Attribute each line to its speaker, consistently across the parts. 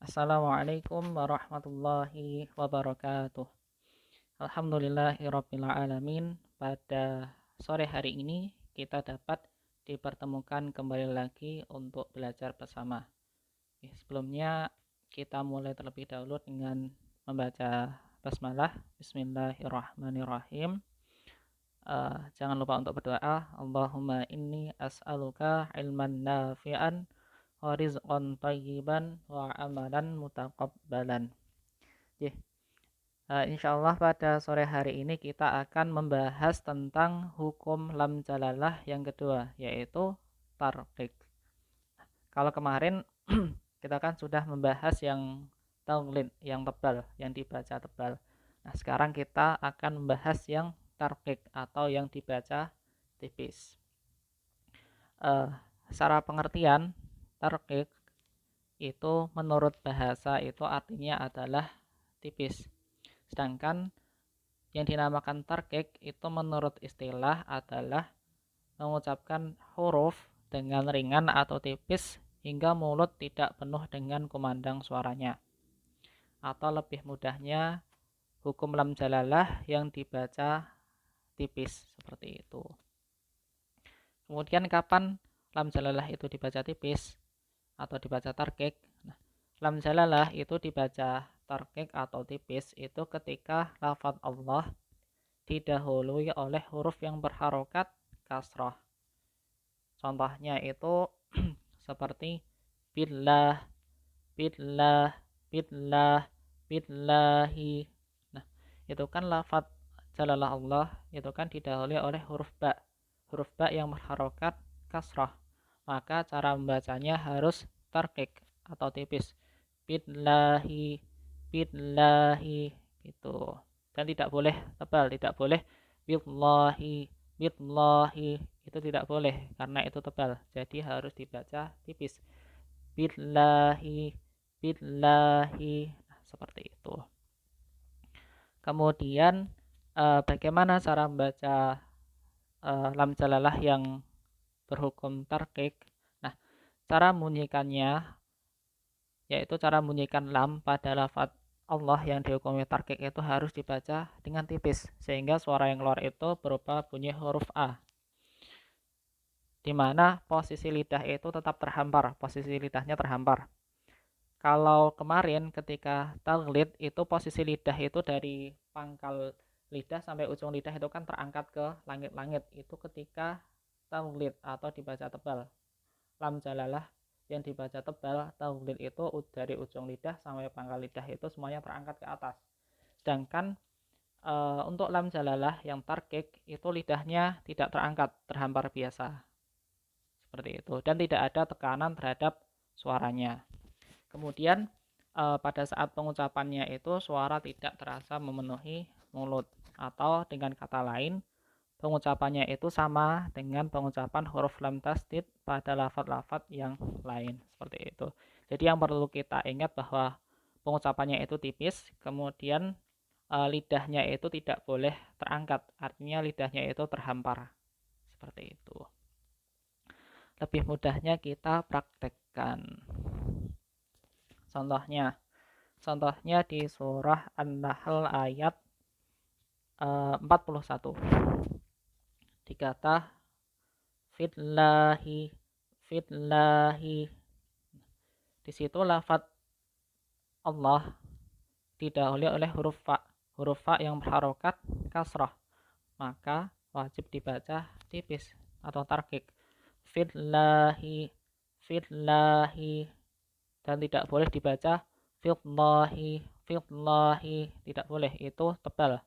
Speaker 1: Assalamualaikum warahmatullahi wabarakatuh. Alhamdulillahirabbil alamin. Pada sore hari ini kita dapat dipertemukan kembali lagi untuk belajar bersama. Sebelumnya kita mulai terlebih dahulu dengan membaca basmalah. Bismillahirrahmanirrahim. Jangan lupa untuk berdoa. Allahumma inni as'aluka ilman nafi'an wa rizqan thayyiban wa amalan mutaqabbalan. Insyaallah pada sore hari ini kita akan membahas tentang hukum lam jalalah yang kedua, yaitu tarqiq. Kalau kemarin kita kan sudah membahas yang taghlid, yang tebal, yang dibaca tebal. Nah, sekarang kita akan membahas yang tarqiq atau yang dibaca tipis. Secara pengertian, tarqiq itu menurut bahasa itu artinya adalah tipis. Sedangkan yang dinamakan tarqiq itu menurut istilah adalah mengucapkan huruf dengan ringan atau tipis hingga mulut tidak penuh dengan kumandang suaranya. Atau lebih mudahnya, hukum lam jalalah yang dibaca tipis seperti itu. Kemudian kapan lam jalalah itu dibaca tipis atau dibaca tarqiq? Nah, lam jalalah itu dibaca tarqiq atau tipis itu ketika lafaz Allah didahului oleh huruf yang berharokat kasrah. Contohnya itu seperti billah, billah, billah, billahi. Nah, itu kan lafaz jalalah Allah itu kan didahului oleh huruf ba. Huruf ba yang berharokat kasrah. Maka cara membacanya harus tarqiq atau tipis. Billahi, billahi gitu. Dan tidak boleh tebal, tidak boleh billahi, billahi, itu tidak boleh karena itu tebal. Jadi harus dibaca tipis. Billahi, billahi. Nah, seperti itu. Kemudian bagaimana cara membaca lam jalalah yang berhukum tarqiq? Nah, cara membunyikannya yaitu cara membunyikan lam pada lafaz Allah yang dihukumi tarqiq itu harus dibaca dengan tipis sehingga suara yang keluar itu berupa bunyi huruf A, di mana posisi lidah itu tetap terhampar, posisi lidahnya terhampar. Kalau kemarin ketika taghlid itu posisi lidah itu dari pangkal lidah sampai ujung lidah itu kan terangkat ke langit-langit, itu ketika taghlid atau dibaca tebal. Lam jalalah yang dibaca tebal, taghlid itu dari ujung lidah sampai pangkal lidah itu semuanya terangkat ke atas. Sedangkan untuk lam jalalah yang tarqiq itu lidahnya tidak terangkat, terhampar biasa. Seperti itu. Dan tidak ada tekanan terhadap suaranya. Kemudian pada saat pengucapannya itu suara tidak terasa memenuhi mulut. Atau dengan kata lain, pengucapannya itu sama dengan pengucapan huruf lam tasdid pada lafaz-lafaz yang lain. Seperti itu. Jadi yang perlu kita ingat bahwa pengucapannya itu tipis, kemudian lidahnya itu tidak boleh terangkat, artinya lidahnya itu terhampar. Seperti itu. Lebih mudahnya kita praktekkan. Contohnya di surah An-Nahl ayat 41. Dikata fillahi, fillahi. Di situ lafaz Allah didahului oleh huruf fa yang berharokat kasrah, maka wajib dibaca tipis atau tarqiq. Fillahi, fillahi, dan tidak boleh dibaca fillahi, fillahi, tidak boleh, itu tebal,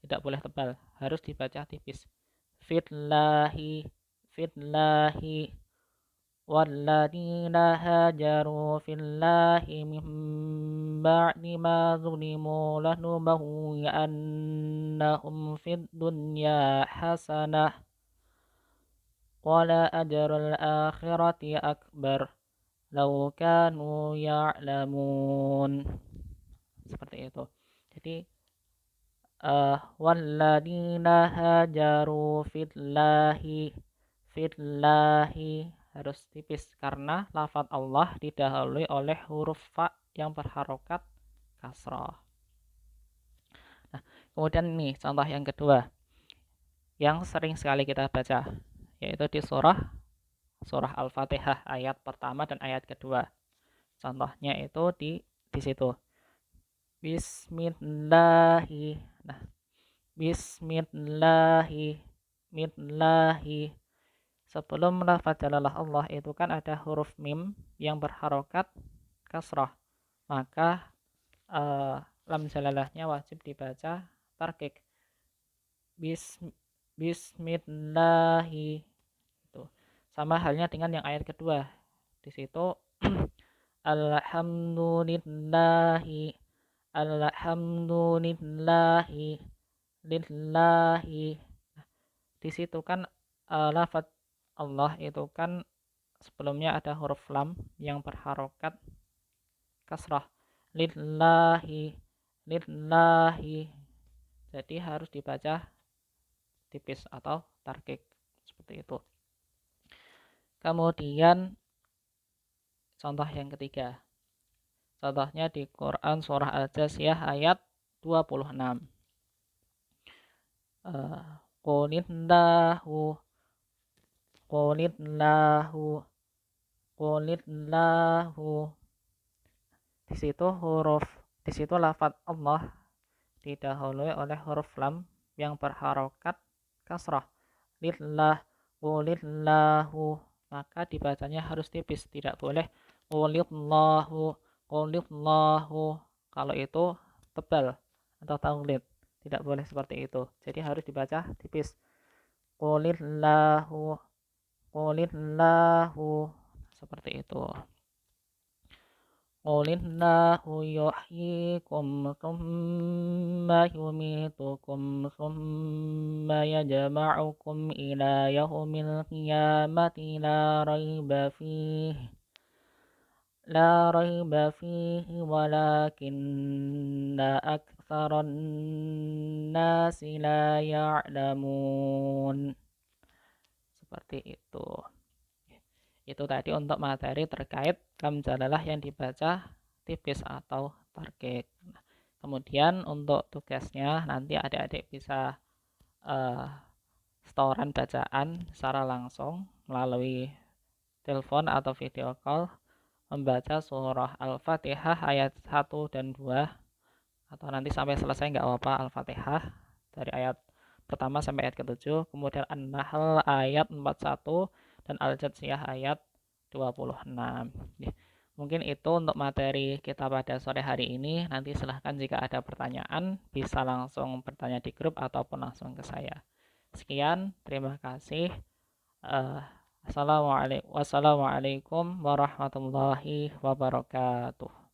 Speaker 1: tidak boleh tebal, harus dibaca tipis. Fillahi, fillahi, walladzina hajaru fillahi min ba'di ma zulimu lanubawwi'annahum fid dunya hasanah wala ajrul akhirati akbar law kanu ya'lamun. Seperti itu. Jadi walladzina hajaru fillahi, fillahi harus tipis karena lafaz Allah didahului oleh huruf fa yang berharokat kasrah. Nah, kemudian ini contoh yang kedua yang sering sekali kita baca, yaitu di surah Al-Fatihah ayat pertama dan ayat kedua. Contohnya itu di situ. Bismillahi. Nah, bismillahi. Bismillahi. Sebelum lafaz jalalah Allah itu kan ada huruf mim yang berharokat kasrah. Maka lam jalalahnya wajib dibaca tarkik. Bismillahi. Itu. Sama halnya dengan yang ayat kedua. Di situ alhamdulillahi alhamdulillahi lillahi. Di situ kan lafaz Allah itu kan sebelumnya ada huruf lam yang berharokat kasrah. Lillahi lillahi. Jadi harus dibaca tipis atau tarkik seperti itu. Kemudian contoh yang ketiga. Contohnya di Quran surah Al-Jasiyah ayat 26. Qulillahu qulillahu qulillahu. Di situ lafaz Allah didahului oleh huruf lam yang berharokat kasrah. Lillah qulillahu. Maka dibacanya harus tipis, tidak boleh qulillahu qulillahu. Kalau itu tebal atau taulid, tidak boleh seperti itu. Jadi harus dibaca tipis. Qulillahu qulillahu. Seperti itu. Qulillahu yuhyikum thumma yumitukum thumma yajma'ukum ila yaumil qiyamati la raiba fihi walakinna aktsaran nasi la ya'lamun. Seperti itu. Itu tadi untuk materi terkait lam jalalah yang dibaca tipis atau tarkik. Nah, kemudian untuk tugasnya nanti adik-adik bisa setoran bacaan secara langsung melalui telepon atau video call, membaca surah Al-Fatihah ayat 1 dan 2, atau nanti sampai selesai nggak apa-apa Al-Fatihah dari ayat pertama sampai ayat ke-7, kemudian An-Nahl ayat 41 dan Al-Jathiyah ayat 26. Mungkin itu untuk materi kita pada sore hari ini. Nanti silahkan jika ada pertanyaan bisa langsung bertanya di grup ataupun langsung ke saya. Sekian, terima kasih. Wassalamualaikum warahmatullahi wabarakatuh.